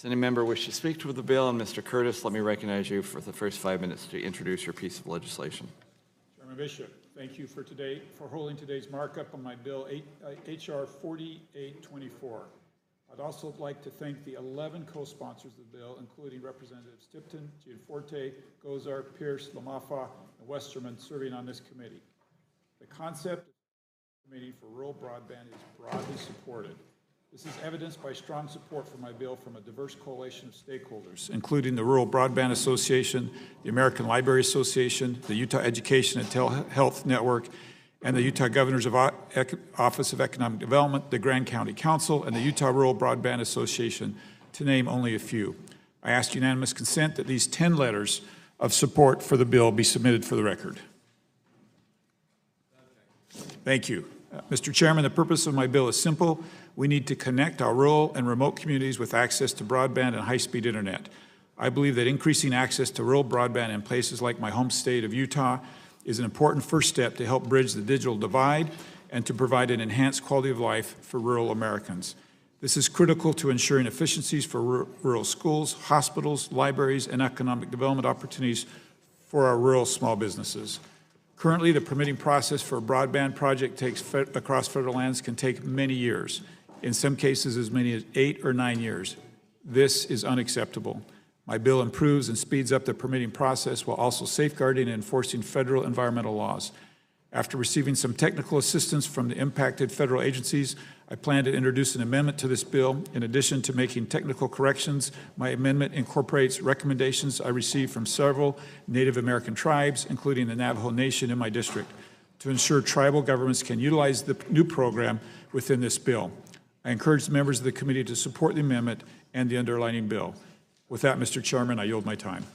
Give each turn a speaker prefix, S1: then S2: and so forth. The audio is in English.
S1: Does any member wish to speak to the bill? And Mr. Curtis, let me recognize you for the first 5 minutes to introduce your piece of legislation.
S2: Chairman Bishop, thank you for holding today's markup on my bill H.R. 4824. I'd also like to thank the 11 co-sponsors of the bill, including Representatives Tipton, Gianforte, Gozar, Pierce, Lamafa, and Westerman serving on this committee. The concept of the Committee for Rural Broadband is broadly supported. This is evidenced by strong support for my bill from a diverse coalition of stakeholders, including the Rural Broadband Association, the American Library Association, the Utah Education and Telehealth Network, and the Utah Governor's Office of Economic Development, the Grand County Council, and the Utah Rural Broadband Association, to name only a few. I ask unanimous consent that these 10 letters of support for the bill be submitted for the record. Thank you. Mr. Chairman, the purpose of my bill is simple. We need to connect our rural and remote communities with access to broadband and high-speed internet. I believe that increasing access to rural broadband in places like my home state of Utah is an important first step to help bridge the digital divide and to provide an enhanced quality of life for rural Americans. This is critical to ensuring efficiencies for rural schools, hospitals, libraries, and economic development opportunities for our rural small businesses. Currently, the permitting process for a broadband project across federal lands can take many years, in some cases as many as 8 or 9 years. This is unacceptable. My bill improves and speeds up the permitting process while also safeguarding and enforcing federal environmental laws. After receiving some technical assistance from the impacted federal agencies, I plan to introduce an amendment to this bill. In addition to making technical corrections, my amendment incorporates recommendations I received from several Native American tribes, including the Navajo Nation in my district, to ensure tribal governments can utilize the new program within this bill. I encourage the members of the committee to support the amendment and the underlying bill. With that, Mr. Chairman, I yield my time.